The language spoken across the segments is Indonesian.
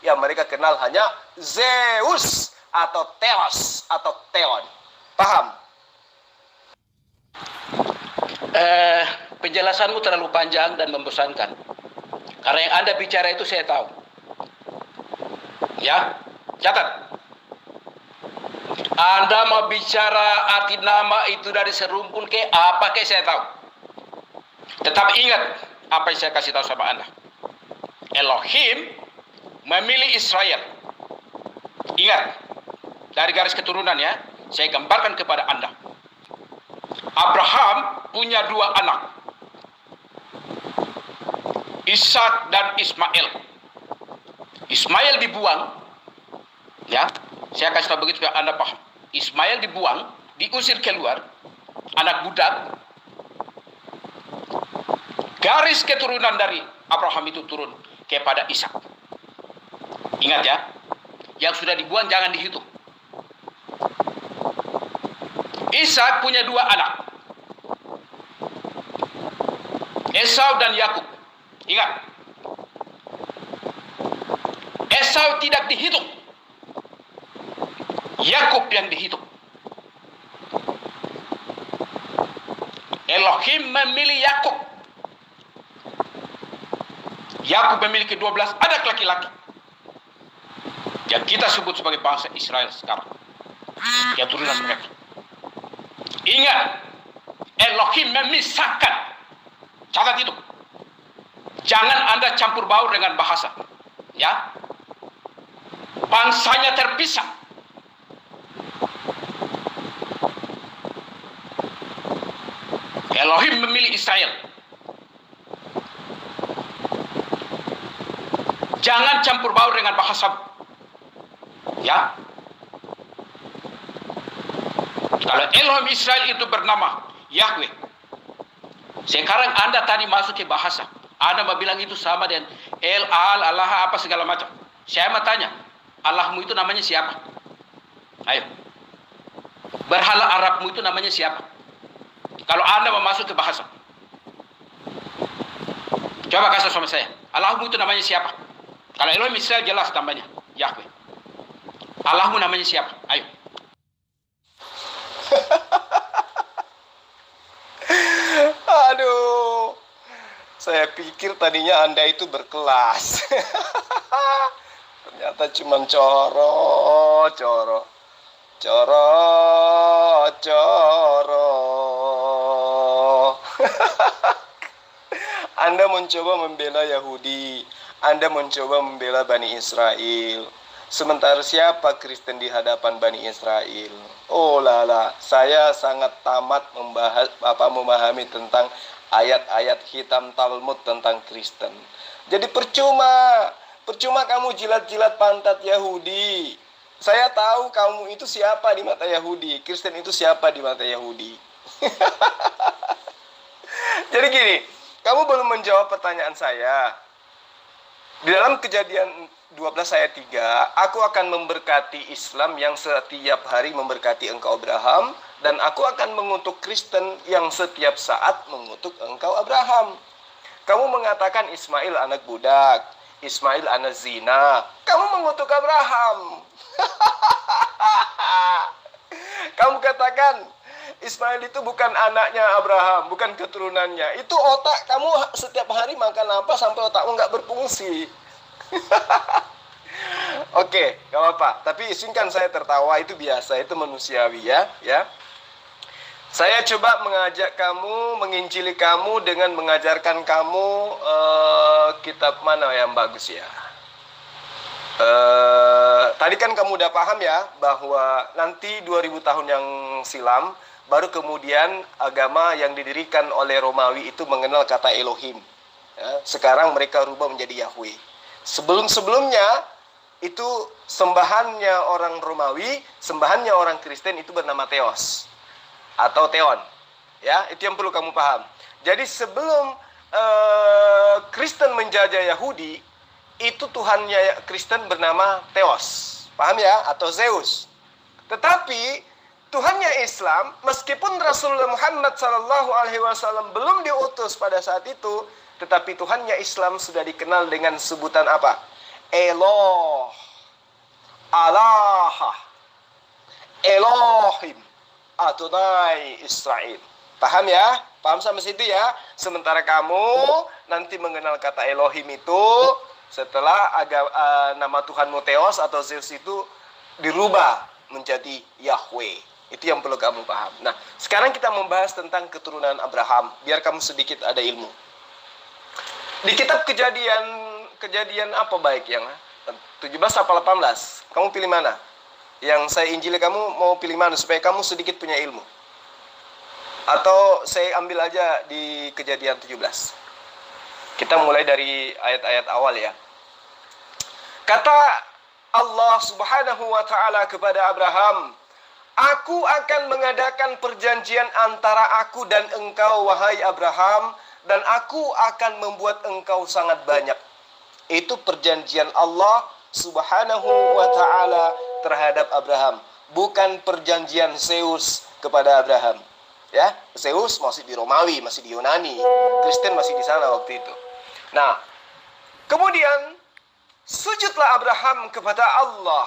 yang mereka kenal hanya Zeus atau Theos atau Theon. Paham? Penjelasanmu terlalu panjang dan membosankan. Karena yang Anda bicara itu saya tahu. Ya, catat. Anda mau bicara arti nama itu dari serumpun ke apa ke saya tahu. Tetap ingat apa yang saya kasih tahu sama Anda. Elohim memilih Israel. Ingat, dari garis keturunan ya, saya gambarkan kepada Anda. Abraham punya 2 anak, Ishak dan Ismail. Ismail dibuang, ya, saya kasih tahu begitu supaya Anda paham. Ismail dibuang, diusir keluar, anak budak. Garis keturunan dari Abraham itu turun kepada Ishak. Ingat ya, yang sudah dibuang jangan dihitung. Ishak punya 2 anak, Esau dan Yakub. Ingat, Esau tidak dihitung, Yakub yang dihitung. Elohim memilih Yakub. Yakub memiliki 12 anak laki-laki yang kita sebut sebagai bangsa Israel sekarang, yang turunan mereka. Ingat, Elohim memisahkan. Catat itu. Jangan Anda campur baur dengan bahasa. Ya. Bangsanya terpisah. Elohim memilih Israel. Jangan campur baur dengan bahasa. Ya. Kalau Elohim Israel itu bernama Yahweh. Sekarang Anda tadi masuk ke bahasa. Anda mau bilang itu sama dengan Allah, apa segala macam. Saya mau tanya, Allahmu itu namanya siapa? Ayo. Berhala Arabmu itu namanya siapa? Kalau Anda mau masuk ke bahasa. Coba kasih sama saya. Allahmu itu namanya siapa? Kalau Elohim Israel jelas namanya Yahweh. Allahmu namanya siapa? Ayo. Aduh, saya pikir tadinya Anda itu berkelas. Ternyata cuma coro. Anda mencoba membela Yahudi, Anda mencoba membela Bani Israel. Sementara siapa Kristen di hadapan Bani Israel? Oh lala, saya sangat tamat memahami tentang ayat-ayat hitam Talmud tentang Kristen. Jadi percuma kamu jilat-jilat pantat Yahudi. Saya tahu kamu itu siapa di mata Yahudi, Kristen itu siapa di mata Yahudi. Jadi gini, kamu belum menjawab pertanyaan saya. Di dalam Kejadian 12 ayat 3, aku akan memberkati Islam yang setiap hari memberkati engkau Abraham, dan aku akan mengutuk Kristen yang setiap saat mengutuk engkau Abraham. Kamu mengatakan Ismail anak budak, Ismail anak zina, kamu mengutuk Abraham. Kamu katakan Ismail itu bukan anaknya Abraham, bukan keturunannya. Itu otak kamu setiap hari makan apa sampai otakmu nggak berfungsi. Oke, gak apa-apa. Tapi izinkan saya tertawa, itu biasa, itu manusiawi ya. Saya coba mengajak kamu, menginjili kamu dengan mengajarkan kamu kitab mana yang bagus ya. Tadi kan kamu udah paham ya bahwa nanti 2000 tahun yang silam baru kemudian agama yang didirikan oleh Romawi itu mengenal kata Elohim. Ya, sekarang mereka rubah menjadi Yahweh. Sebelum-sebelumnya itu sembahannya orang Romawi, sembahannya orang Kristen itu bernama Theos atau Theon. Ya, itu yang perlu kamu paham. Jadi sebelum Kristen menjajah Yahudi, itu Tuhannya Kristen bernama Theos. Paham ya? Atau Zeus. Tetapi Tuhannya Islam, meskipun Rasulullah Muhammad SAW belum diutus pada saat itu, tetapi Tuhannya Islam sudah dikenal dengan sebutan apa? Eloh, Allah, Elohim, Adonai Israel. Paham ya? Paham sampai situ ya? Sementara kamu nanti mengenal kata Elohim itu setelah nama Tuhanmu Theos atau Zeus itu dirubah menjadi Yahweh. Itu yang perlu kamu paham. Nah, sekarang kita membahas tentang keturunan Abraham. Biar kamu sedikit ada ilmu. Di kitab kejadian apa baik yang 17 apa 18? Kamu pilih mana? Yang saya injili kamu mau pilih mana supaya kamu sedikit punya ilmu? Atau saya ambil aja di kejadian 17. Kita mulai dari ayat-ayat awal ya. Kata Allah subhanahu wa ta'ala kepada Abraham, aku akan mengadakan perjanjian antara aku dan engkau wahai Abraham, dan aku akan membuat engkau sangat banyak. Itu perjanjian Allah subhanahu wa ta'ala terhadap Abraham. Bukan perjanjian Zeus kepada Abraham. Ya, Zeus masih di Romawi, masih di Yunani. Kristen masih di sana waktu itu. Nah, kemudian sujudlah Abraham kepada Allah.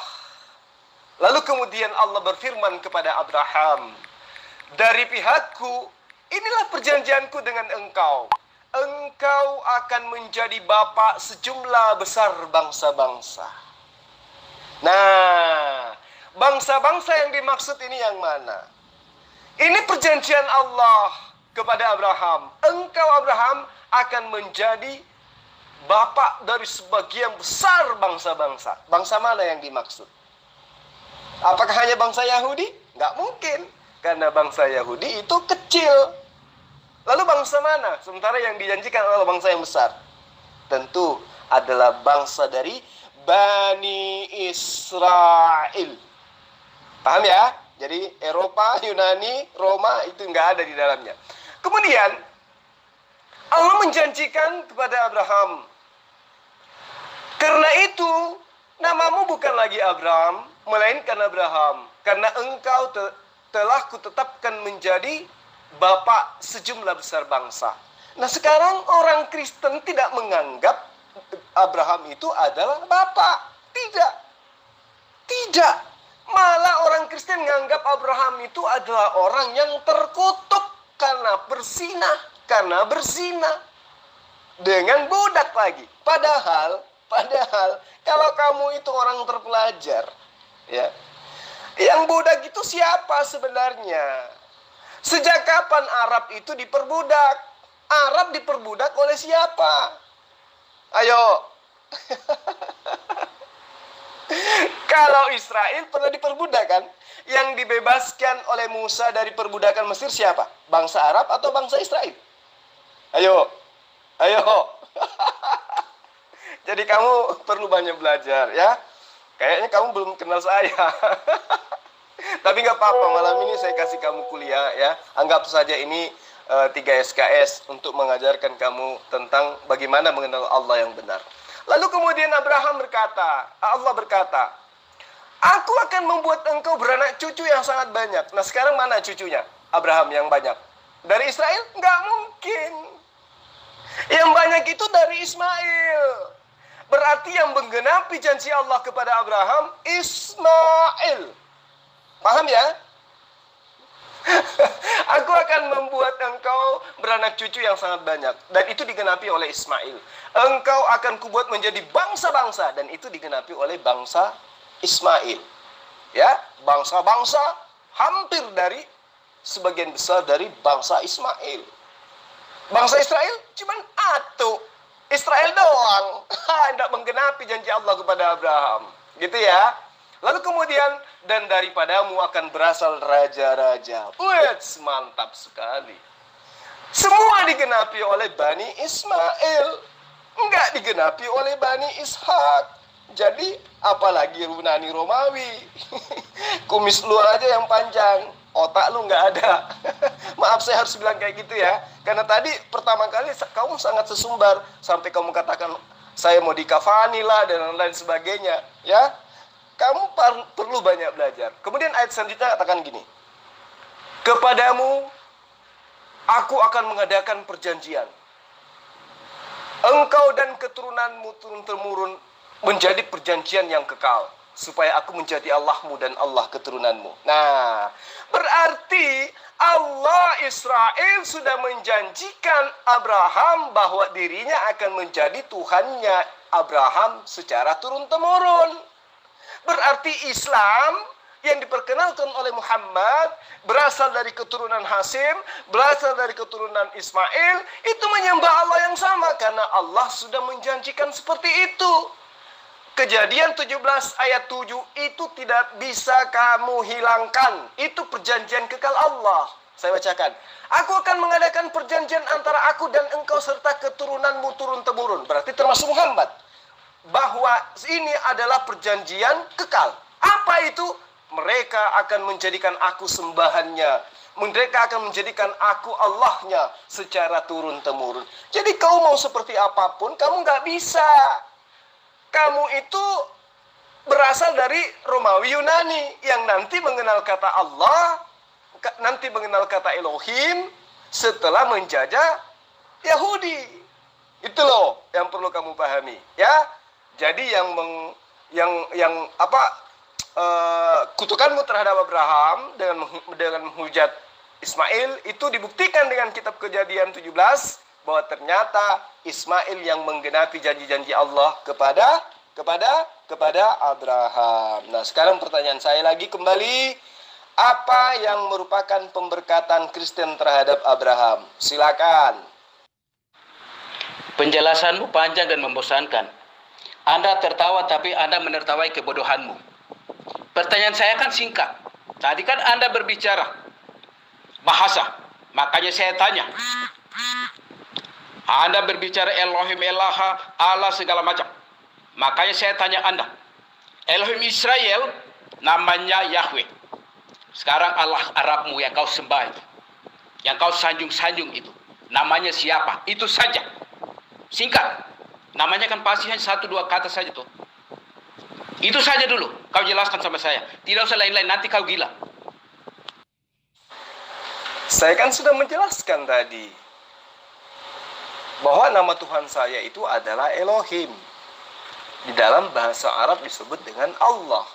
Lalu kemudian Allah berfirman kepada Abraham, dari pihakku, inilah perjanjianku dengan engkau. Engkau akan menjadi bapa sejumlah besar bangsa-bangsa. Nah, bangsa-bangsa yang dimaksud ini yang mana? Ini perjanjian Allah kepada Abraham. Engkau Abraham akan menjadi bapak dari sebagian besar bangsa-bangsa. Bangsa mana yang dimaksud? Apakah hanya bangsa Yahudi? Nggak mungkin. Karena bangsa Yahudi itu kecil. Lalu bangsa mana? Sementara yang dijanjikan adalah bangsa yang besar. Tentu adalah bangsa dari Bani Israel. Paham ya? Jadi Eropa, Yunani, Roma itu nggak ada di dalamnya. Kemudian Allah menjanjikan kepada Abraham, karena itu namamu bukan lagi Abraham, melainkan Abraham, karena engkau telah kutetapkan menjadi bapak sejumlah besar bangsa. Nah sekarang orang Kristen tidak menganggap Abraham itu adalah bapak. Tidak. Malah orang Kristen menganggap Abraham itu adalah orang yang terkutuk karena berzina dengan budak lagi. Padahal kalau kamu itu orang terpelajar, ya, yang budak itu siapa sebenarnya? Sejak kapan Arab itu diperbudak? Arab diperbudak oleh siapa? Ayo. Kalau Israel pernah diperbudak kan? Yang dibebaskan oleh Musa dari perbudakan Mesir siapa? Bangsa Arab atau bangsa Israel? Ayo. Jadi kamu perlu banyak belajar ya. Kayaknya kamu belum kenal saya. Tapi nggak apa-apa, malam ini saya kasih kamu kuliah ya. Anggap saja ini 3 SKS untuk mengajarkan kamu tentang bagaimana mengenal Allah yang benar. Lalu kemudian Allah berkata, aku akan membuat engkau beranak cucu yang sangat banyak. Nah sekarang mana cucunya? Abraham yang banyak. Dari Israel? Nggak mungkin. Yang banyak itu dari Ismail. Berarti yang menggenapi janji Allah kepada Abraham, Ismail. Paham ya? Aku akan membuat engkau beranak cucu yang sangat banyak. Dan itu digenapi oleh Ismail. Engkau akan kubuat menjadi bangsa-bangsa. Dan itu digenapi oleh bangsa Ismail. Ya, bangsa-bangsa hampir dari sebagian besar dari bangsa Ismail. Bangsa Israel cuman atu. Israel doang. Tidak menggenapi janji Allah kepada Abraham. Gitu ya. Lalu kemudian, dan daripadamu akan berasal raja-raja. Wih, mantap sekali. Semua digenapi oleh Bani Ismail. Enggak digenapi oleh Bani Ishak. Jadi, apalagi Yunani Romawi. Kumis lu aja yang panjang. Otak lu nggak ada. Maaf saya harus bilang kayak gitu ya. Karena tadi pertama kali kamu sangat sesumbar. Sampai kamu katakan, saya mau dikafani lah, dan lain sebagainya. Ya. Kamu perlu banyak belajar. Kemudian ayat selanjutnya katakan gini. Kepadamu, aku akan mengadakan perjanjian. Engkau dan keturunanmu turun-temurun menjadi perjanjian yang kekal, supaya aku menjadi Allahmu dan Allah keturunanmu. Nah, berarti Allah Israel sudah menjanjikan Abraham bahwa dirinya akan menjadi Tuhannya Abraham secara turun-temurun. Berarti Islam yang diperkenalkan oleh Muhammad berasal dari keturunan Hasim, berasal dari keturunan Ismail, itu menyembah Allah yang sama karena Allah sudah menjanjikan seperti itu. Kejadian 17 ayat 7 itu tidak bisa kamu hilangkan. Itu perjanjian kekal Allah. Saya bacakan. Aku akan mengadakan perjanjian antara aku dan engkau serta keturunanmu turun-temurun. Berarti termasuk Muhammad. Bahwa ini adalah perjanjian kekal. Apa itu? Mereka akan menjadikan aku sembahannya. Mereka akan menjadikan aku Allahnya secara turun-temurun. Jadi kau mau seperti apapun, kamu nggak bisa. Kamu itu berasal dari Romawi Yunani yang nanti mengenal kata Allah, nanti mengenal kata Elohim setelah menjajah Yahudi. Itu loh yang perlu kamu pahami, ya. Jadi kutukanmu terhadap Abraham dengan menghujat Ismail itu dibuktikan dengan kitab Kejadian 17 bahwa ternyata Ismail yang menggenapi janji-janji Allah kepada Abraham. Nah, sekarang pertanyaan saya lagi kembali, apa yang merupakan pemberkatan Kristen terhadap Abraham? Silakan. Penjelasanmu panjang dan membosankan. Anda tertawa tapi Anda menertawai kebodohanmu. Pertanyaan saya kan singkat. Tadi kan Anda berbicara bahasa, makanya saya tanya. Anda berbicara Elohim, Elaha, Allah segala macam. Makanya saya tanya Anda. Elohim Israel namanya Yahweh. Sekarang Allah Arabmu yang kau sembah itu, yang kau sanjung-sanjung itu, namanya siapa? Itu saja. Singkat. Namanya kan pasti hanya 1-2 kata saja tuh. Itu saja dulu. Kau jelaskan sama saya. Tidak usah lain-lain, nanti kau gila. Saya kan sudah menjelaskan tadi bahwa nama Tuhan saya itu adalah Elohim. Di dalam bahasa Arab disebut dengan Allah.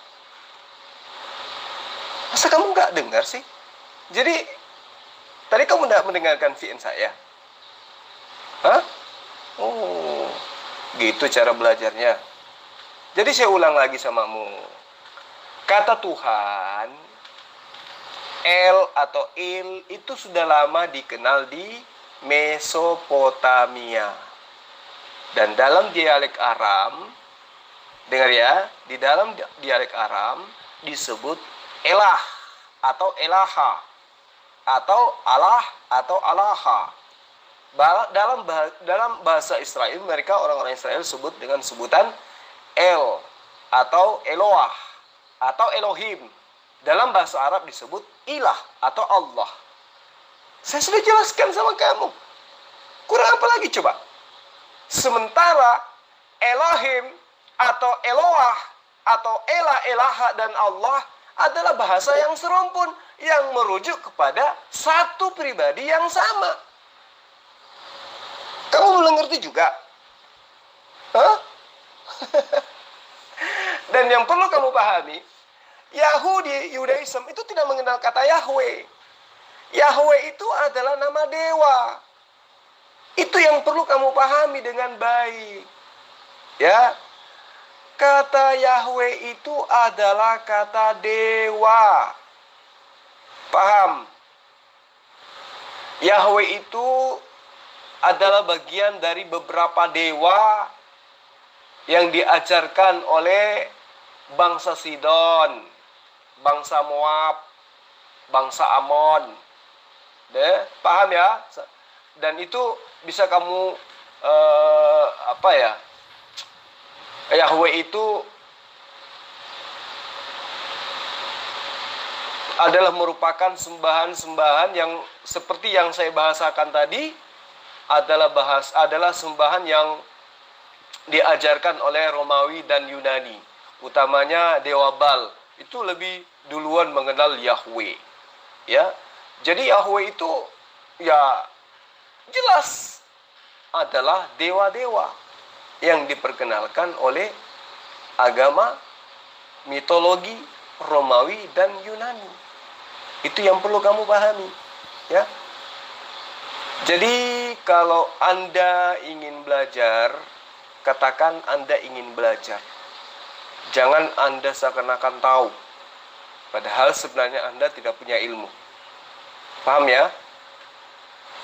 Masa kamu nggak dengar sih? Jadi, tadi kamu tidak mendengarkan VN saya? Hah? Oh, gitu cara belajarnya. Jadi saya ulang lagi samamu. Kata Tuhan, El atau Il itu sudah lama dikenal di Mesopotamia. Dan dalam dialek Aram, dengar ya, di dalam dialek Aram disebut Elah atau Elaha atau Allah atau Alaha. Dalam bahasa Israel, mereka orang-orang Israel sebut dengan sebutan El atau Eloah atau Elohim. Dalam bahasa Arab disebut Ilah atau Allah. Saya sudah jelaskan sama kamu. Kurang apa lagi coba? Sementara Elohim atau Eloah atau Elah, Elaha dan Allah adalah bahasa yang serumpun yang merujuk kepada satu pribadi yang sama. Kamu belum ngerti juga? Hah? Dan yang perlu kamu pahami, Yahudi, Yudaism itu tidak mengenal kata Yahweh. Yahweh itu adalah nama dewa. Itu yang perlu kamu pahami dengan baik. Ya. Kata Yahweh itu adalah kata dewa. Paham? Yahweh itu adalah bagian dari beberapa dewa yang diajarkan oleh bangsa Sidon, bangsa Moab, bangsa Amon. Paham ya? Dan itu bisa kamu Yahweh itu adalah merupakan sembahan-sembahan yang seperti yang saya bahasakan tadi, adalah sembahan yang diajarkan oleh Romawi dan Yunani, utamanya Dewa Baal. Itu lebih duluan mengenal Yahweh. Ya. Jadi Yahweh itu ya jelas adalah dewa-dewa yang diperkenalkan oleh agama mitologi Romawi dan Yunani. Itu yang perlu kamu pahami, ya. Jadi kalau Anda ingin belajar, katakan Anda ingin belajar. Jangan Anda seakan-akan tahu, padahal sebenarnya Anda tidak punya ilmu. Paham ya?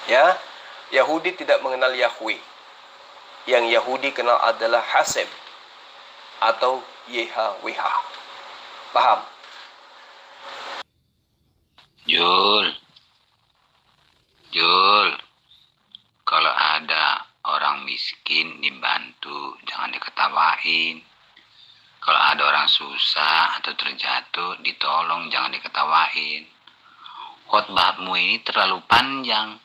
Ya, Yahudi tidak mengenal Yahweh. Yang Yahudi kenal adalah Hasem atau YHWH. Paham? Jul, kalau ada orang miskin dibantu, jangan diketawain. Kalau ada orang susah atau terjatuh, ditolong, jangan diketawain. Khotbahmu ini terlalu panjang.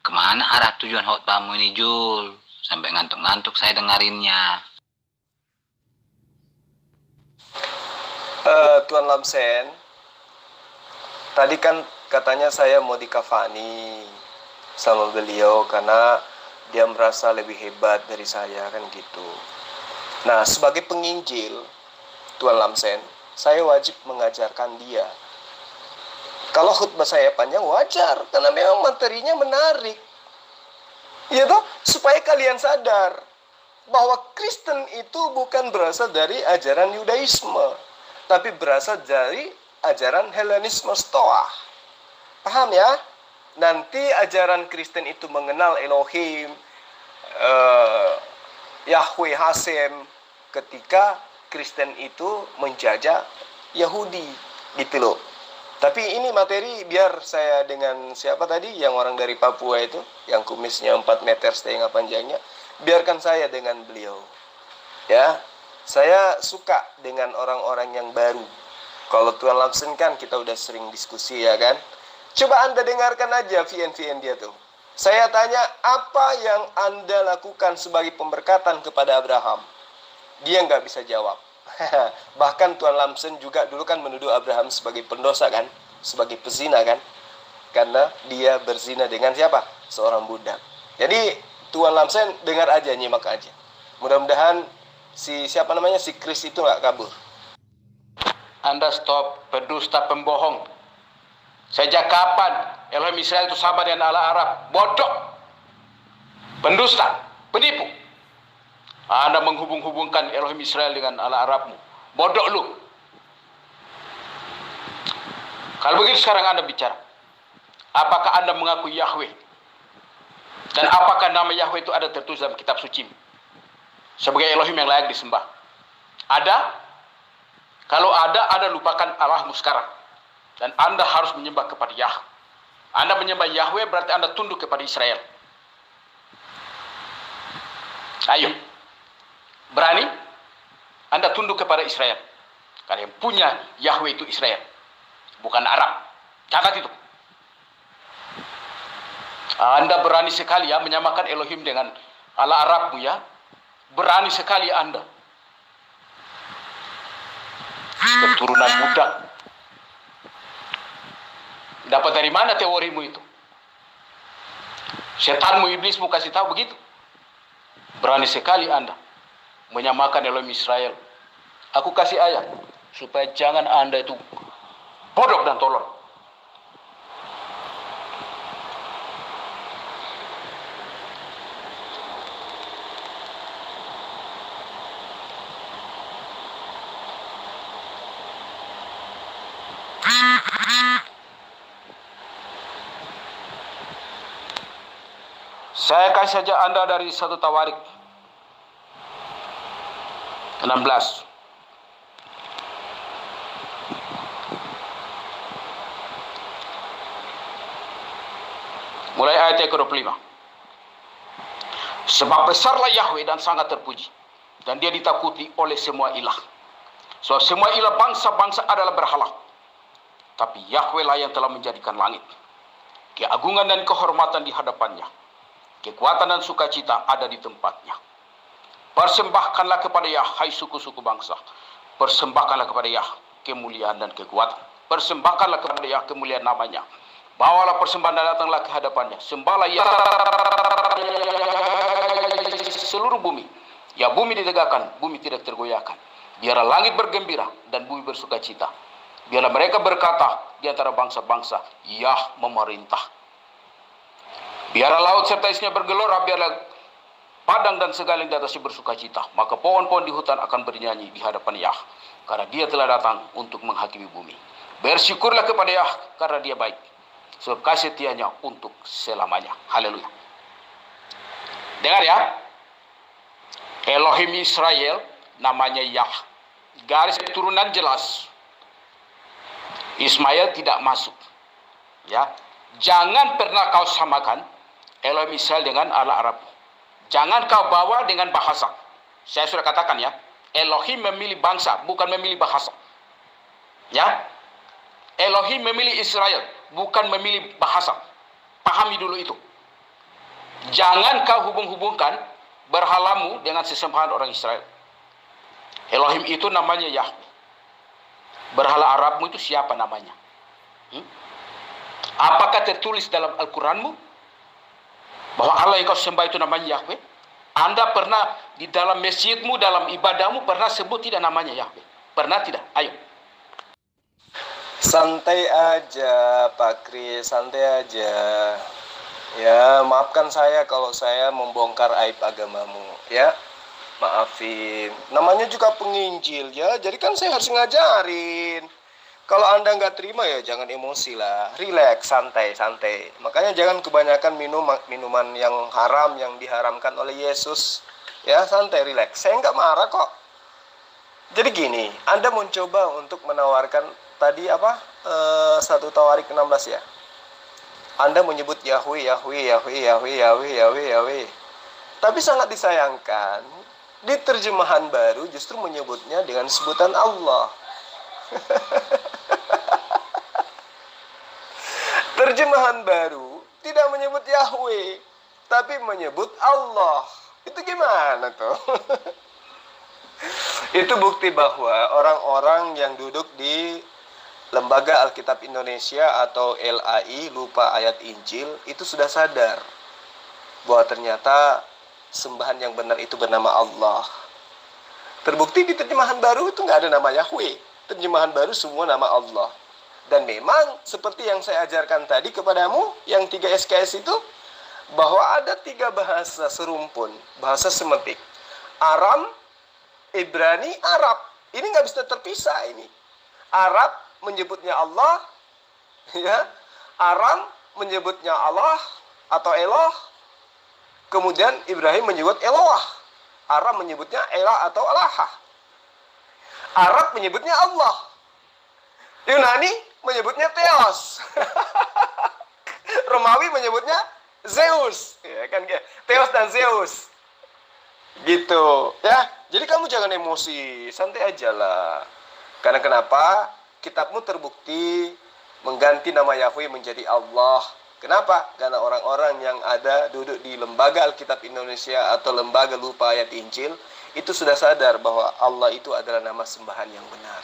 Kemana arah tujuan khotbahmu ini, Jul? Sampai ngantuk-ngantuk saya dengarinnya. Tuan Lamsen, tadi kan katanya saya mau dikafani sama beliau karena dia merasa lebih hebat dari saya, kan gitu. Nah, sebagai penginjil, Tuan Lamsen, saya wajib mengajarkan dia. Kalau khutbah saya panjang, wajar, karena memang materinya menarik. Ya toh, supaya kalian sadar bahwa Kristen itu bukan berasal dari ajaran Yudaisme, tapi berasal dari ajaran Helenisme Stoa. Paham ya? Nanti ajaran Kristen itu mengenal Elohim, Yahweh Hasem, ketika Kristen itu menjajah Yahudi, gitu loh. Tapi ini materi biar saya dengan siapa tadi, yang orang dari Papua itu, yang kumisnya 4,5 meter panjangnya, biarkan saya dengan beliau. Ya, saya suka dengan orang-orang yang baru. Kalau Tuan Lamsen kan kita udah sering diskusi, ya kan. Coba Anda dengarkan aja VN dia tuh. Saya tanya, apa yang Anda lakukan sebagai pemberkatan kepada Abraham? Dia nggak bisa jawab. Bahkan Tuan Lamsen juga dulu kan menuduh Abraham sebagai pendosa kan, sebagai pezina kan, karena dia berzina dengan siapa? Seorang budak. Jadi Tuan Lamsen dengar aja, nyimak aja. Mudah-mudahan si Chris itu nggak kabur. Anda stop pendusta pembohong. Sejak kapan Elohim Israel itu sama dengan Allah Arab? Bodoh, pendusta, penipu. Anda menghubung-hubungkan Elohim Israel dengan Allah Arabmu. Bodoh lu. Kalau begitu sekarang Anda bicara. Apakah Anda mengakui Yahweh? Dan apakah nama Yahweh itu ada tertulis dalam kitab suci sebagai Elohim yang layak disembah? Ada? Kalau ada, Anda lupakan Allahmu sekarang. Dan Anda harus menyembah kepada Yahweh. Anda menyembah Yahweh berarti Anda tunduk kepada Israel. Ayo. Berani? Anda tunduk kepada Israel. Karena yang punya Yahweh itu Israel, bukan Arab. Catat itu. Anda berani sekali ya menyamakan Elohim dengan Allah Arabmu ya. Berani sekali Anda. Keturunan budak. Dapat dari mana teorimu itu? Setanmu, iblismu kasih tahu begitu. Berani sekali Anda menyamakan Elohim Israel. Aku kasih ayat supaya jangan Anda itu bodoh dan tolol. Saya kasih saja Anda dari 1 Tawarik 16. Mulai ayat yang ke-25. Sebab besarlah Yahweh dan sangat terpuji, dan dia ditakuti oleh semua ilah. Sebab semua ilah bangsa-bangsa adalah berhala, tapi Yahweh lah yang telah menjadikan langit. Keagungan dan kehormatan di hadapannya, kekuatan dan sukacita ada di tempatnya. Persembahkanlah kepada Yah, hai suku-suku bangsa. Persembahkanlah kepada Yah kemuliaan dan kekuatan. Persembahkanlah kepada Yah kemuliaan namanya. Bawalah persembahan dan datanglah ke hadapannya. Sembahlah Yah seluruh bumi. Ya bumi ditegakkan, bumi tidak tergoyahkan. Biarlah langit bergembira dan bumi bersukacita. Biarlah mereka berkata di antara bangsa-bangsa, Yah memerintah. Biarlah laut serta isinya bergelora, biarlah padang dan segala yang di atasnya bersukacita. Maka pohon-pohon di hutan akan bernyanyi di hadapan Yah, karena dia telah datang untuk menghakimi bumi. Bersyukurlah kepada Yah, karena dia baik, sebab kasih setianya untuk selamanya. Haleluya. Dengar ya, Elohim Israel namanya Yah. Garis keturunan jelas. Ismail tidak masuk. Ya, jangan pernah kau samakan Elohim Israel dengan Allah Arab. Jangan kau bawa dengan bahasa. Saya sudah katakan ya, Elohim memilih bangsa, bukan memilih bahasa. Ya, Elohim memilih Israel, bukan memilih bahasa. Pahami dulu itu. Jangan kau hubung-hubungkan berhalamu dengan sesembahan orang Israel. Elohim itu namanya Yahweh. Berhala Arabmu itu siapa namanya? Apakah tertulis dalam Al-Quranmu bahwa Allah yang kau sembah itu namanya Yahweh? Anda pernah di dalam masjidmu, dalam ibadahmu pernah sebut tidak namanya Yahweh? Pernah tidak? Ayo. Santai aja Pak Kris, santai aja. Ya, maafkan saya kalau saya membongkar aib agamamu, ya. Maafin. Namanya juga penginjil, ya. Jadi kan saya harus ngajarin. Kalau Anda nggak terima ya jangan emosi lah. Relax, santai. Makanya jangan kebanyakan minuman yang haram, yang diharamkan oleh Yesus. Ya, santai, relax. Saya nggak marah kok. Jadi gini, Anda mencoba untuk menawarkan tadi apa? 1 Tawarik 16 ya. Anda menyebut Yahweh. Tapi sangat disayangkan, di terjemahan baru justru menyebutnya dengan sebutan Allah. Terjemahan baru tidak menyebut Yahweh, tapi menyebut Allah. Itu gimana tuh? Itu bukti bahwa orang-orang yang duduk di Lembaga Alkitab Indonesia atau LAI, lupa ayat Injil, itu sudah sadar bahwa ternyata sembahan yang benar itu bernama Allah. Terbukti di terjemahan baru itu nggak ada nama Yahweh. Terjemahan baru semua nama Allah. Dan memang seperti yang saya ajarkan tadi kepadamu, yang 3 SKS itu, bahwa ada 3 bahasa serumpun, bahasa semetik. Aram, Ibrani, Arab. Ini nggak bisa terpisah ini. Arab menyebutnya Allah, ya. Aram menyebutnya Allah atau Eloh. Kemudian Ibrahim menyebut Eloah. Aram menyebutnya Elah atau Alaha. Arab menyebutnya Allah. Yunani menyebutnya Theos. Romawi menyebutnya Zeus, ya kan? Theos dan Zeus. Gitu, ya. Jadi kamu jangan emosi, santai aja lah. Karena kenapa? Kitabmu terbukti mengganti nama Yahweh menjadi Allah. Kenapa? Karena orang-orang yang ada duduk di Lembaga Alkitab Indonesia atau Lembaga Lupa Ayat Injil itu sudah sadar bahwa Allah itu adalah nama sembahan yang benar.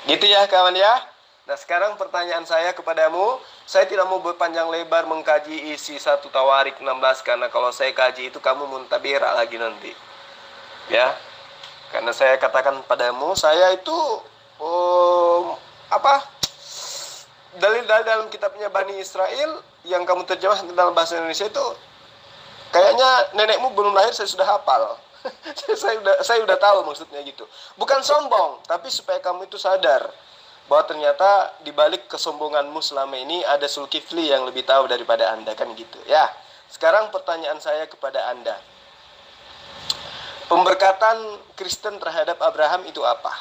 Gitu ya kawan ya. Nah sekarang pertanyaan saya kepadamu, saya tidak mau berpanjang lebar mengkaji isi 1 Tawarik 16 karena kalau saya kaji itu kamu muntabirak lagi nanti. Ya. Karena saya katakan padamu, saya itu dalil-dalil dalam kitabnya Bani Israel yang kamu terjemah dalam bahasa Indonesia itu kayaknya nenekmu belum lahir saya sudah hafal. saya udah tahu maksudnya gitu. Bukan sombong, tapi supaya kamu itu sadar bahwa ternyata di balik kesombonganmu selama ini ada Zulkifli yang lebih tahu daripada Anda, kan gitu. Ya. Sekarang pertanyaan saya kepada Anda. Pemberkatan Kristen terhadap Abraham itu apa?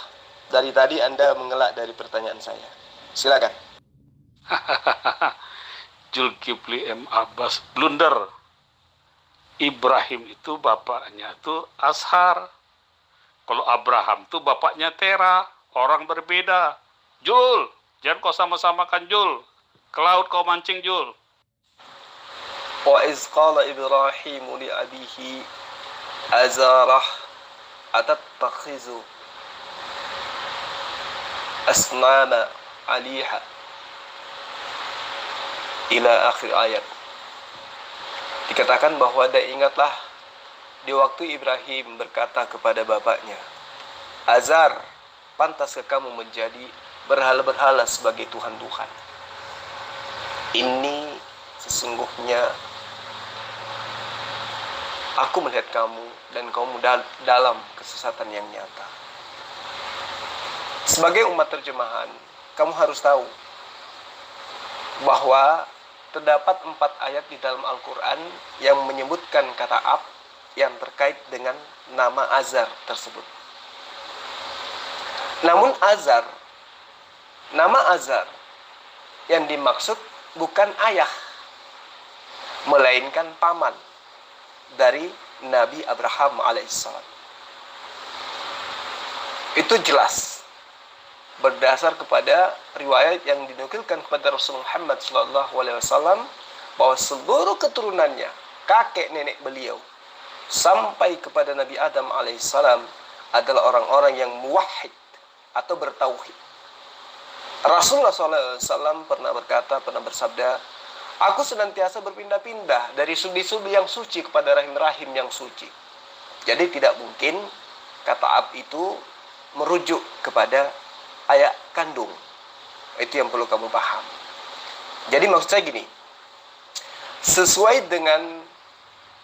Dari tadi Anda mengelak dari pertanyaan saya. Silakan. Zulkifli M. Abbas blunder. Ibrahim itu bapaknya tuh Ashar. Kalau Abraham tuh bapaknya Tera. Orang berbeda. Jul, jangan kau sama-samakan Jul. Ke laut kau mancing Jul. Wa iz qala Ibrahim li abihi azarah atattakhizu asnama aliha ila akhir ayat. Dikatakan bahwa dan ingatlah di waktu Ibrahim berkata kepada bapaknya, Azar, pantaskah kamu menjadi berhala-berhala sebagai Tuhan-Tuhan? Ini sesungguhnya aku melihat kamu dan kamu dalam kesesatan yang nyata. Sebagai umat terjemahan, kamu harus tahu bahwa terdapat 4 ayat di dalam Al-Quran yang menyebutkan kata ab yang terkait dengan nama Azar tersebut. Namun nama Azar yang dimaksud bukan ayah, melainkan paman dari Nabi Abraham alaihissalam. Itu jelas berdasar kepada riwayat yang dinukilkan kepada Rasulullah Muhammad SAW bahwa seluruh keturunannya, kakek nenek beliau sampai kepada Nabi Adam alaihissalam adalah orang-orang yang muwahhid atau bertauhid. Rasulullah SAW pernah bersabda, aku senantiasa berpindah-pindah dari sudi-sudi yang suci kepada rahim-rahim yang suci. Jadi tidak mungkin kata ab itu merujuk kepada ayah kandung. Itu yang perlu kamu paham. Jadi maksud saya gini, sesuai dengan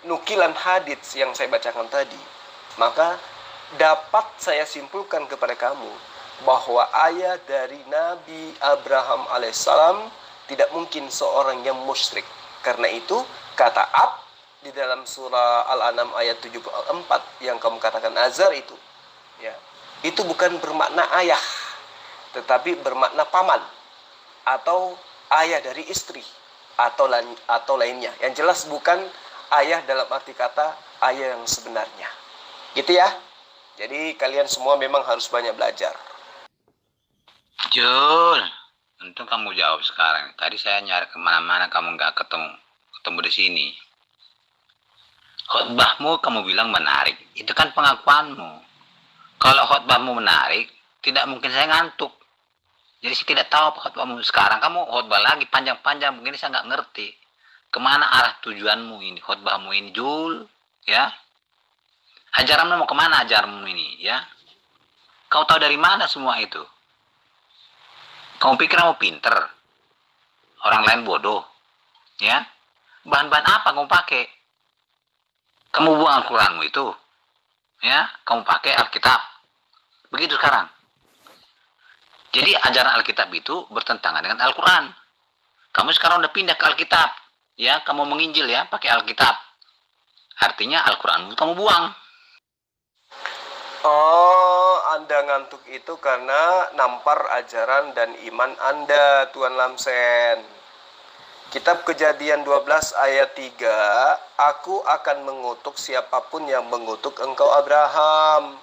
nukilan hadits yang saya bacakan tadi, maka dapat saya simpulkan kepada kamu bahwa ayah dari Nabi Abraham alaihissalam tidak mungkin seorang yang musyrik. Karena itu kata ab di dalam surah Al-An'am ayat 74 yang kamu katakan Azar itu, ya, itu bukan bermakna ayah, tetapi bermakna paman atau ayah dari istri atau lainnya. Yang jelas bukan ayah dalam arti kata ayah yang sebenarnya. Gitu ya. Jadi kalian semua memang harus banyak belajar. Jul, untung kamu jawab sekarang. Tadi saya nyari kemana-mana, kamu nggak ketemu di sini. Khotbahmu kamu bilang menarik, itu kan pengakuanmu. Kalau khotbahmu menarik, tidak mungkin saya ngantuk. Jadi saya tidak tahu apa khotbahmu sekarang. Kamu khotbah lagi panjang-panjang begini, saya nggak ngerti. Kemana arah tujuanmu ini, khotbahmu ini, Jul? Ya, ajaranmu mau kemana ajaranmu ini? Ya, kau tahu dari mana semua itu? Kamu pikir kamu pinter? Orang lain bodoh? Ya, bahan-bahan apa kamu pakai? Kamu buang Al-Quranmu itu? Ya, kamu pakai Alkitab. Begitu sekarang. Jadi ajaran Alkitab itu bertentangan dengan Al-Quran. Kamu sekarang udah pindah ke Alkitab. Ya, kamu menginjil ya, pakai Alkitab. Artinya Al-Quranmu kamu buang. Oh, Anda ngantuk itu karena nampar ajaran dan iman Anda, Tuan Lamsen. Kitab Kejadian 12 ayat 3, aku akan mengutuk siapapun yang mengutuk engkau Abraham,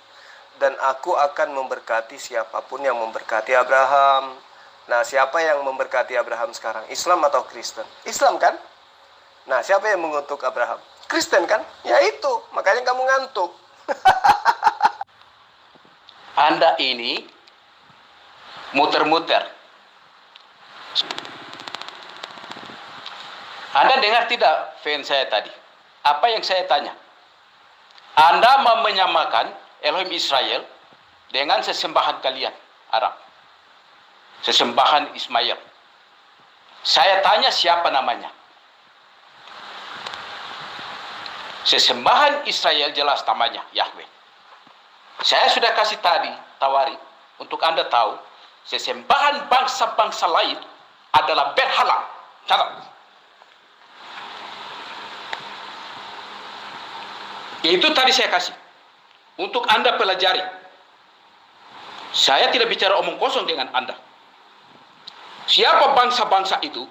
dan aku akan memberkati siapapun yang memberkati Abraham. Nah, siapa yang memberkati Abraham sekarang? Islam atau Kristen? Islam kan? Nah, siapa yang mengutuk Abraham? Kristen kan? Ya itu, makanya kamu ngantuk. Anda ini muter-muter. Anda dengar tidak fan saya tadi? Apa yang saya tanya? Anda mau menyamakan Elohim Israel dengan sesembahan kalian, Arab. Sesembahan Ismail. Saya tanya siapa namanya? Sesembahan Israel jelas namanya Yahweh. Saya sudah kasih tadi tawari untuk Anda tahu, sesembahan bangsa-bangsa lain adalah berhala. Catat. Itu tadi saya kasih untuk Anda pelajari. Saya tidak bicara omong kosong dengan Anda. Siapa bangsa-bangsa itu?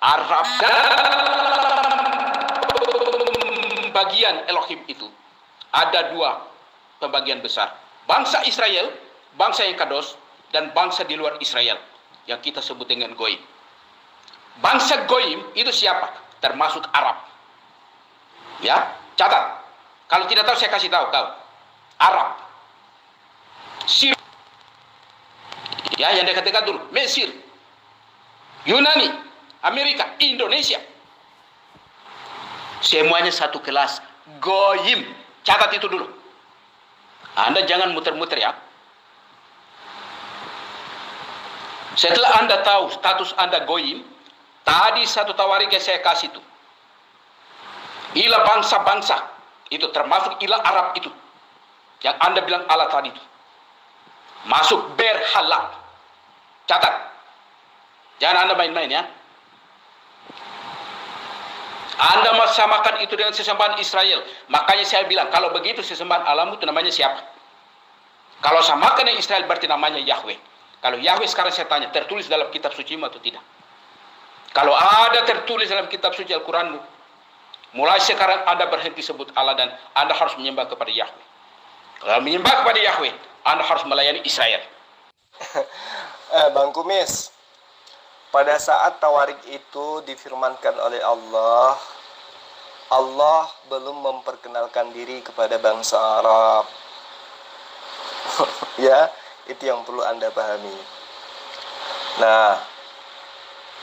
Arab dan bagian Elohim itu ada 2 pembagian besar. Bangsa Israel, bangsa yang kados, dan bangsa di luar Israel yang kita sebut dengan Goyim. Bangsa Goyim itu siapa? Termasuk Arab. Ya, catat. Kalau tidak tahu saya kasih tahu kau. Arab, Sir, ya yang dekat-dekat dulu, Mesir, Yunani, Amerika, Indonesia, semuanya satu kelas. Goyim, catat itu dulu. Anda jangan muter-muter ya. Setelah Anda tahu status Anda goyim, tadi satu tawarik yang saya kasih itu, ilah bangsa-bangsa, itu termasuk ilah Arab itu, yang Anda bilang Allah tadi itu, masuk berhala. Catat, jangan Anda main-main ya. Anda mau samakan itu dengan sesembahan Israel. Makanya saya bilang, kalau begitu sesembahan Allahmu itu namanya siapa? Kalau samakan dengan Israel berarti namanya Yahweh. Kalau Yahweh sekarang saya tanya, tertulis dalam kitab suci atau tidak? Kalau ada tertulis dalam kitab suci Al-Quranmu, mulai sekarang Anda berhenti sebut Allah dan Anda harus menyembah kepada Yahweh. Kalau menyembah kepada Yahweh, Anda harus melayani Israel. Bang Kumis, pada saat tawarik itu difirmankan oleh Allah, Allah belum memperkenalkan diri kepada bangsa Arab. Ya, itu yang perlu Anda pahami. Nah,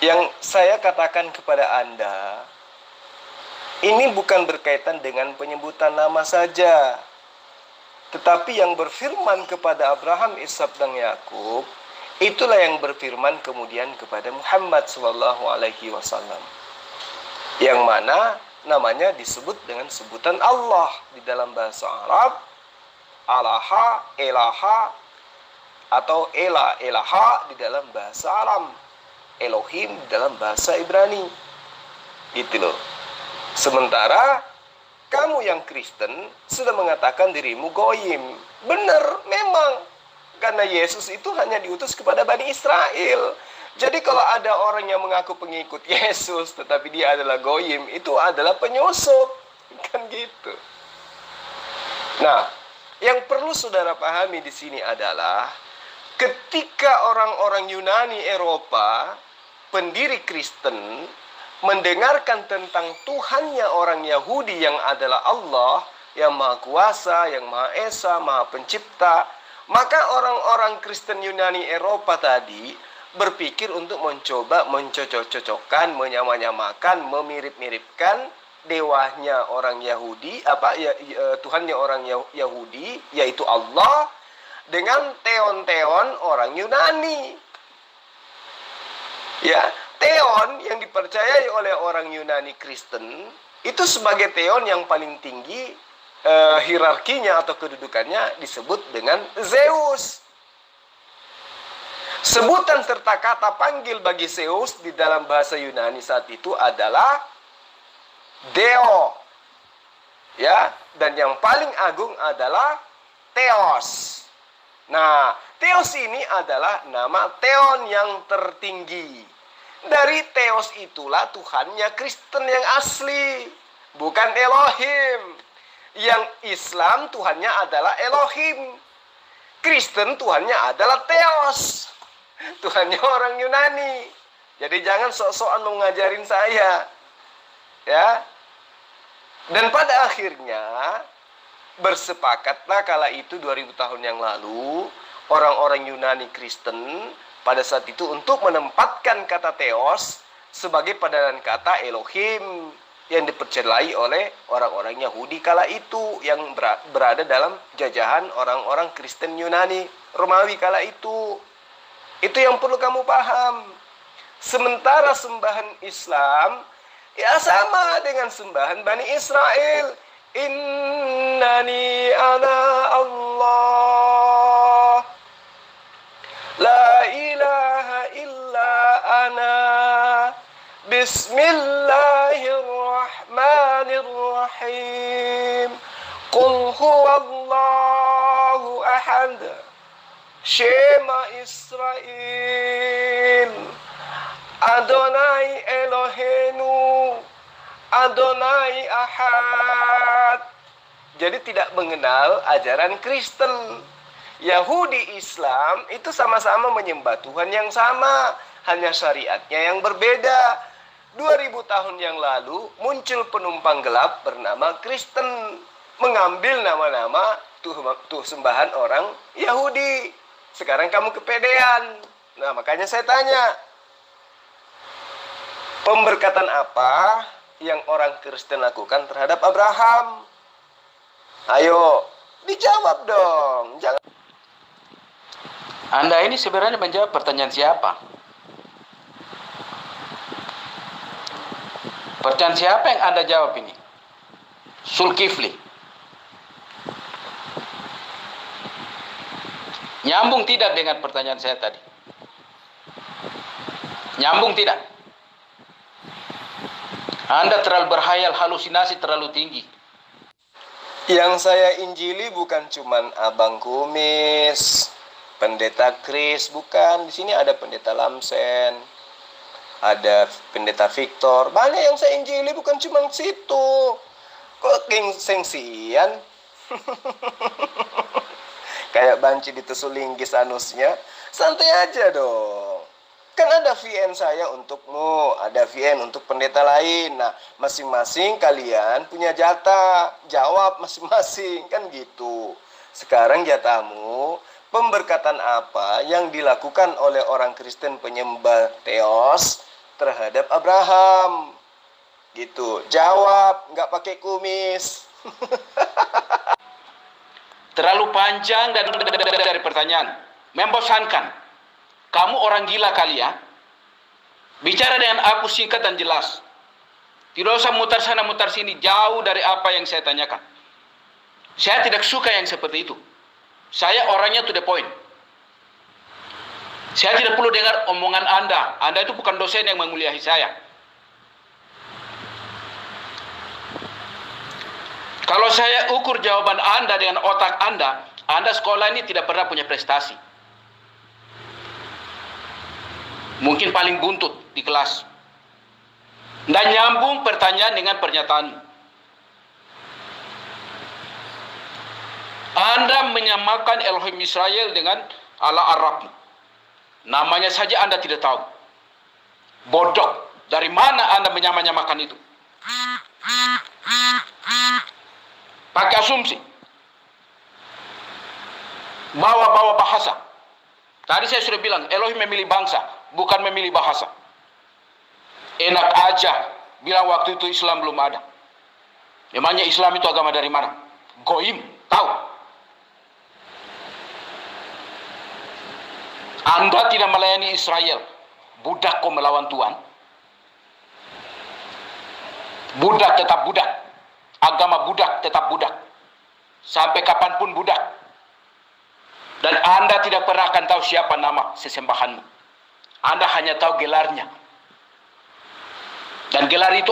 yang saya katakan kepada Anda, ini bukan berkaitan dengan penyebutan nama saja, tetapi yang berfirman kepada Abraham, Ishak dan Yakub, itulah yang berfirman kemudian kepada Muhammad SAW, yang mana namanya disebut dengan sebutan Allah di dalam bahasa Arab, Alaha, Elaha, atau Ela, Elaha di dalam bahasa Aram, Elohim di dalam bahasa Ibrani. Gitu loh. Sementara kamu yang Kristen sudah mengatakan dirimu goyim. Benar, memang. Karena Yesus itu hanya diutus kepada Bani Israel. Jadi kalau ada orang yang mengaku pengikut Yesus tetapi dia adalah goyim, itu adalah penyusup. Kan gitu. Nah, yang perlu saudara pahami di sini adalah ketika orang-orang Yunani Eropa, pendiri Kristen, mendengarkan tentang Tuhannya orang Yahudi yang adalah Allah, yang Maha Kuasa, yang Maha Esa, Maha Pencipta, maka orang-orang Kristen Yunani Eropa tadi berpikir untuk mencoba mencocok-cocokkan, menyamakan, memirip-miripkan dewanya orang Yahudi, Tuhannya orang Yahudi, yaitu Allah, dengan teon-teon orang Yunani. Ya, teon yang dipercayai oleh orang Yunani Kristen itu sebagai teon yang paling tinggi, hierarkinya atau kedudukannya disebut dengan Zeus. Sebutan serta kata panggil bagi Zeus di dalam bahasa Yunani saat itu adalah Deo. Ya, dan yang paling agung adalah Theos. Nah, Theos ini adalah nama Theon yang tertinggi. Dari Theos itulah Tuhannya Kristen yang asli, bukan Elohim. Yang Islam Tuhannya adalah Elohim. Kristen Tuhannya adalah Theos, Tuhannya orang Yunani. Jadi jangan sok-sokan mau ngajarin saya. Ya. Dan pada akhirnya bersepakatlah kala itu 2000 tahun yang lalu orang-orang Yunani Kristen pada saat itu untuk menempatkan kata Theos sebagai padanan kata Elohim yang dipercayai oleh orang-orang Yahudi kala itu yang berada dalam jajahan orang-orang Kristen Yunani Romawi kala itu. Itu yang perlu kamu paham. Sementara sembahan Islam ya sama dengan sembahan Bani Israel. Innani ana Allah, la ilaha illa ana, bismillahirrahmanirrahim, qul huwallahu ahad, Shema Israel, Adonai Eloheinu, Adonai Ahad. Jadi tidak mengenal ajaran Kristen. Yahudi Islam itu sama-sama menyembah Tuhan yang sama, hanya syariatnya yang berbeda. 2000 tahun yang lalu muncul penumpang gelap bernama Kristen, mengambil nama-nama sembahan orang Yahudi. Sekarang kamu kepedean. Nah, makanya saya tanya, pemberkatan apa yang orang Kristen lakukan terhadap Abraham? Ayo, dijawab dong. Jangan. Anda ini sebenarnya menjawab pertanyaan siapa? Pertanyaan siapa yang Anda jawab ini? Zulkifli. Nyambung tidak dengan pertanyaan saya tadi? Nyambung tidak? Anda terlalu berhayal, halusinasi terlalu tinggi. Yang saya injili bukan cuman Abang Kumis, Pendeta Kris, bukan. Di sini ada Pendeta Lamsen, ada Pendeta Victor. Banyak yang saya injili bukan cuma situ. Kok sengsian? Kayak banci ditusuk linggis anusnya. Santai aja dong. Kan ada VN saya untukmu, ada VN untuk pendeta lain. Nah, masing-masing kalian punya jatah. Jawab masing-masing, kan gitu. Sekarang jatahmu, pemberkatan apa yang dilakukan oleh orang Kristen penyembah Theos terhadap Abraham? Gitu. Jawab, nggak pakai kumis. Terlalu panjang dan dari pertanyaan. Membosankan. Kamu orang gila kali ya. Bicara dengan aku singkat dan jelas. Tidak usah mutar sana mutar sini. Jauh dari apa yang saya tanyakan. Saya tidak suka yang seperti itu. Saya orangnya to the point. Saya tidak perlu dengar omongan Anda. Anda itu bukan dosen yang menguliahi saya. Kalau saya ukur jawaban Anda dengan otak Anda sekolah ini tidak pernah punya prestasi. Mungkin paling buntut di kelas. Dan nyambung pertanyaan dengan pernyataan. Anda menyamakan Elohim Israel dengan Allah Arab. Namanya saja Anda tidak tahu. Bodoh. Dari mana Anda menyamakan itu? Pakai asumsi. Bawa-bawa bahasa. Tadi saya sudah bilang, Elohim memilih bangsa, bukan memilih bahasa. Enak aja bilang waktu itu Islam belum ada. Memangnya Islam itu agama dari mana? Goim, tahu. Anda tidak melayani Israel. Budak kok melawan Tuhan. Budak tetap budak. Agama budak tetap budak. Sampai kapanpun budak. Dan Anda tidak pernah akan tahu siapa nama sesembahanmu. Anda hanya tahu gelarnya. Dan gelar itu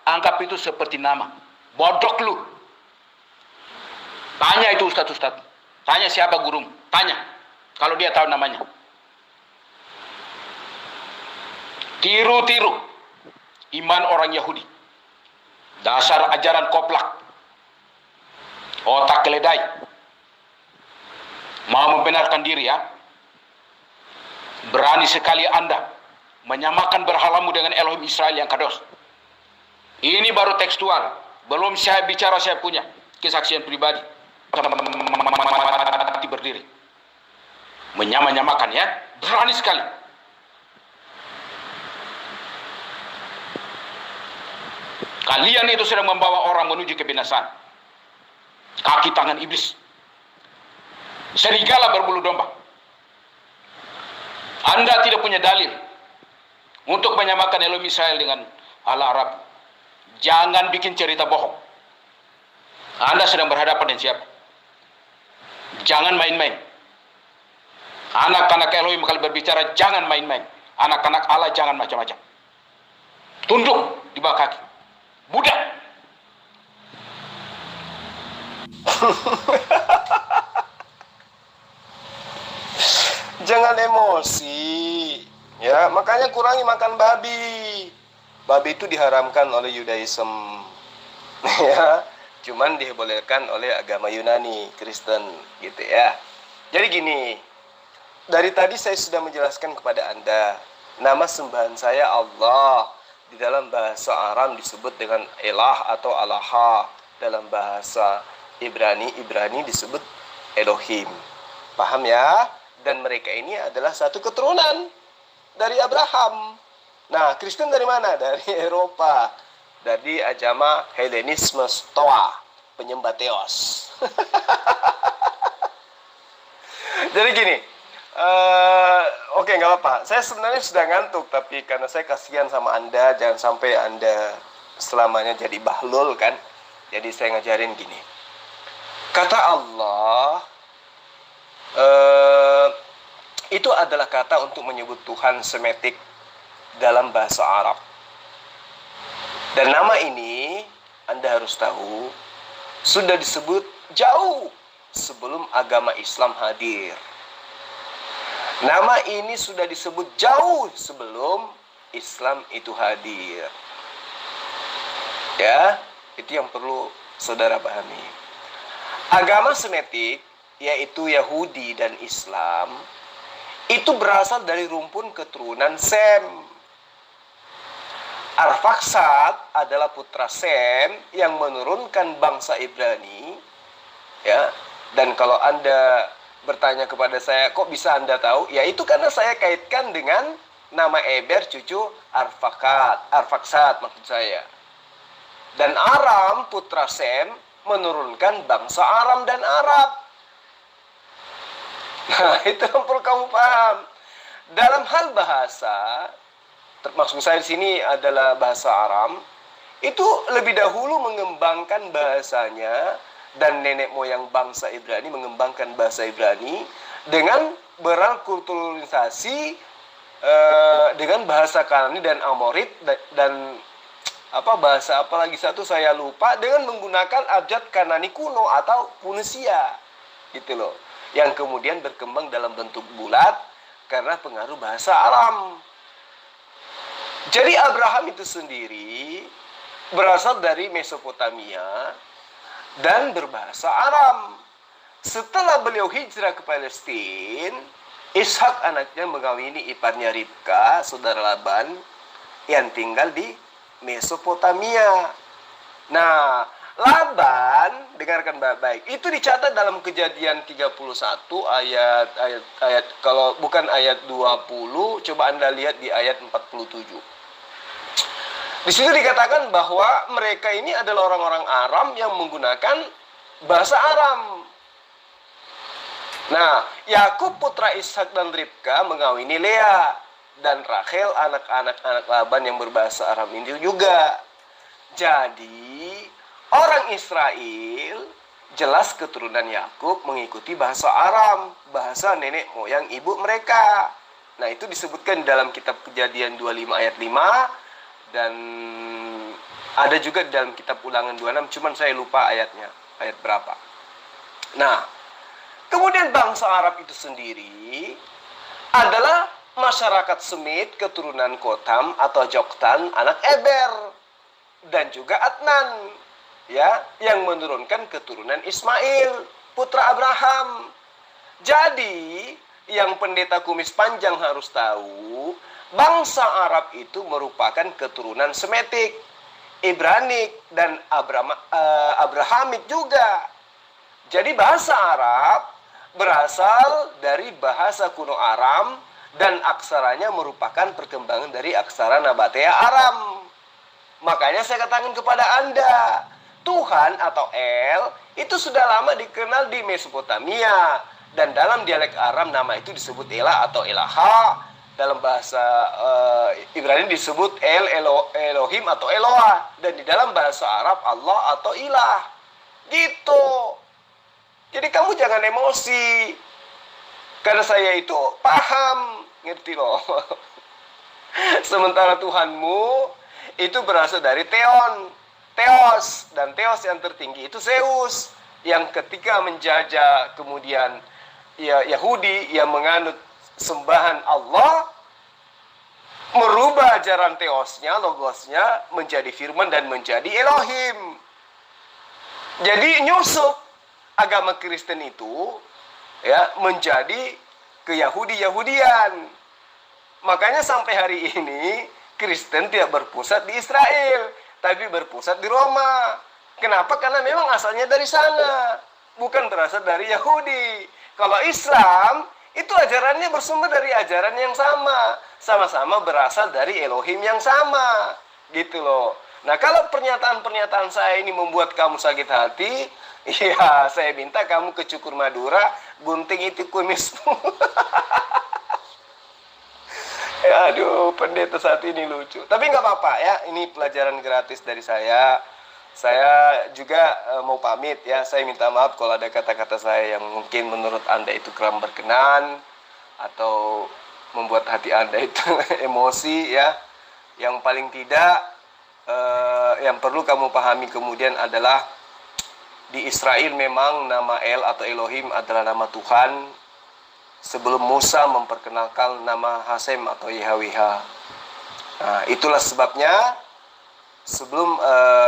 anggap itu seperti nama. Bodoh lu. Tanya itu ustaz-ustaz. Tanya siapa gurumu. Tanya. Kalau dia tahu namanya. Tiru-tiru. Iman orang Yahudi. Dasar ajaran koplak. Otak keledai. Mau membenarkan diri ya. Berani sekali Anda menyamakan berhalamu dengan Elohim Israel yang kados. Ini baru tekstual. Belum saya bicara saya punya kesaksian pribadi. Mati berdiri. Menyamakan ya. Berani sekali. Kalian itu sedang membawa orang menuju kebinasaan. Kaki tangan iblis. Serigala berbulu domba. Anda tidak punya dalil untuk menyamakan Elohim Israel dengan Allah Arab. Jangan bikin cerita bohong. Anda sedang berhadapan dengan siapa? Jangan main-main. Anak-anak Elohim kalau berbicara jangan main-main. Anak-anak Allah jangan macam-macam. Tunduk di bawah kaki. Budak. Jangan emosi. Ya, makanya kurangi makan babi. Babi itu diharamkan oleh Yudaism. Ya, cuman dibolehkan oleh agama Yunani, Kristen gitu ya. Jadi gini, dari tadi saya sudah menjelaskan kepada Anda, nama sembahan saya Allah. Di dalam bahasa Aram disebut dengan Elah atau Alaha. Dalam bahasa Ibrani disebut Elohim. Paham ya? Dan mereka ini adalah satu keturunan dari Abraham. Nah, Kristen dari mana? Dari Eropa. Dari agama Helenisme Stoa, penyembah Theos. Jadi gini, Oke, nggak apa-apa. Saya sebenarnya sudah ngantuk, tapi karena saya kasihan sama Anda, jangan sampai Anda selamanya jadi bahlul kan. Jadi saya ngajarin gini. Kata Allah, itu adalah kata untuk menyebut Tuhan semetik dalam bahasa Arab. Dan nama ini, Anda harus tahu, sudah disebut jauh sebelum agama Islam hadir. Nama ini sudah disebut jauh sebelum Islam itu hadir. Ya, itu yang perlu saudara pahami. Agama Semitik, yaitu Yahudi dan Islam, itu berasal dari rumpun keturunan Sem. Arfaksad adalah putra Sem yang menurunkan bangsa Ibrani. Ya, dan kalau Anda bertanya kepada saya, kok bisa Anda tahu? Ya itu karena saya kaitkan dengan nama Eber cucu Arfaksad maksud saya. Dan Aram putra Sem menurunkan bangsa Aram dan Arab. Nah itu yang perlu kamu paham. Dalam hal bahasa, termasuk saya di sini adalah bahasa Aram, itu lebih dahulu mengembangkan bahasanya. Dan nenek moyang bangsa Ibrani mengembangkan bahasa Ibrani dengan berkulturalisasi dengan bahasa Kanani dan Amorit dan bahasa apa lagi satu saya lupa, dengan menggunakan abjad Kanani kuno atau Punesia gitu loh, yang kemudian berkembang dalam bentuk bulat karena pengaruh bahasa Aram. Jadi Abraham itu sendiri berasal dari Mesopotamia dan berbahasa Aram. Setelah beliau hijrah ke Palestina, Ishak anaknya mengawini iparnya Ribka, saudara Laban, yang tinggal di Mesopotamia. Nah, Laban, dengarkan baik-baik, itu dicatat dalam Kejadian 31 ayat kalau bukan ayat 20, coba Anda lihat di ayat 47. Di situ dikatakan bahwa mereka ini adalah orang-orang Aram yang menggunakan bahasa Aram. Nah, Yakub putra Ishak dan Ribka mengawini Lea dan Rachel anak-anak Laban yang berbahasa Aram ini juga. Jadi, orang Israel jelas keturunan Yakub mengikuti bahasa Aram, bahasa nenek moyang ibu mereka. Nah, itu disebutkan dalam kitab Kejadian 25 ayat 5. Dan ada juga di dalam kitab Ulangan 26, cuman saya lupa ayatnya, ayat berapa. Nah, kemudian bangsa Arab itu sendiri adalah masyarakat Semit keturunan Kotam atau Joktan anak Eber dan juga Adnan, ya, yang menurunkan keturunan Ismail putra Abraham. Jadi yang pendeta kumis panjang harus tahu, bangsa Arab itu merupakan keturunan Semitik, Ibranik, dan Abrahamik juga. Jadi bahasa Arab berasal dari bahasa kuno Aram dan aksaranya merupakan perkembangan dari aksara Nabatea Aram. Makanya saya katakan kepada Anda, Tuhan atau El itu sudah lama dikenal di Mesopotamia. Dan dalam dialek Aram nama itu disebut Elah atau Elaha. Dalam bahasa Ibrani disebut Elohim atau Eloah. Dan di dalam bahasa Arab Allah atau Ilah. Gitu. Jadi kamu jangan emosi. Karena saya itu paham. Ngerti loh. Sementara Tuhanmu itu berasal dari Theos. Dan Theos yang tertinggi itu Zeus. Yang ketika menjajah kemudian Yahudi yang menganut sembahan Allah, merubah ajaran teosnya, logosnya menjadi firman dan menjadi Elohim. Jadi nyusup agama Kristen itu ya menjadi ke Yahudian. Makanya sampai hari ini Kristen tidak berpusat di Israel, tapi berpusat di Roma. Kenapa? Karena memang asalnya dari sana, bukan berasal dari Yahudi. Kalau Islam itu ajarannya bersumber dari ajaran yang sama. Sama-sama berasal dari Elohim yang sama. Gitu loh. Nah kalau pernyataan-pernyataan saya ini membuat kamu sakit hati, Iya, saya minta kamu ke Cukur Madura, gunting itu kumismu. Ya, aduh, pendeta saat ini lucu. Tapi nggak apa-apa ya, ini pelajaran gratis dari saya. Saya juga mau pamit ya. Saya minta maaf kalau ada kata-kata saya yang mungkin menurut Anda itu kurang berkenan atau membuat hati Anda itu emosi ya. Yang paling tidak yang perlu kamu pahami kemudian adalah di Israel memang nama El atau Elohim adalah nama Tuhan sebelum Musa memperkenalkan nama Hasem atau YHWH. Nah, itulah sebabnya sebelum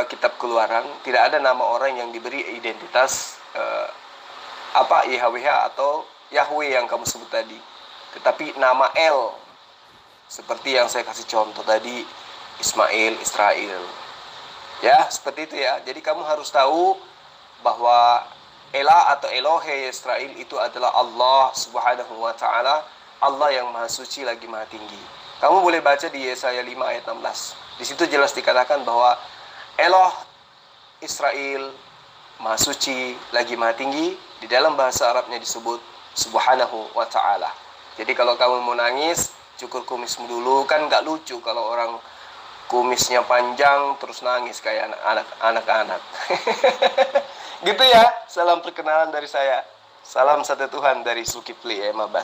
kitab Keluaran tidak ada nama orang yang diberi identitas YHWH atau Yahweh yang kamu sebut tadi, tetapi nama El seperti yang saya kasih contoh tadi, Ismail, Israel. Ya, seperti itu ya. Jadi kamu harus tahu bahwa Elah atau Elohe Israel itu adalah Allah Subhanahu wa taala, Allah yang Maha Suci lagi Maha Tinggi. Kamu boleh baca di Yesaya 5 ayat 16. Di situ jelas dikatakan bahwa Eloh Israel Maha Suci lagi Maha Tinggi, di dalam bahasa Arabnya disebut Subhanahu wa taala. Jadi kalau kamu mau nangis, cukur kumismu dulu, kan nggak lucu kalau orang kumisnya panjang terus nangis kayak anak-anak. Gitu ya, salam perkenalan dari saya. Salam satu Tuhan dari Zulkifli M. Abbas.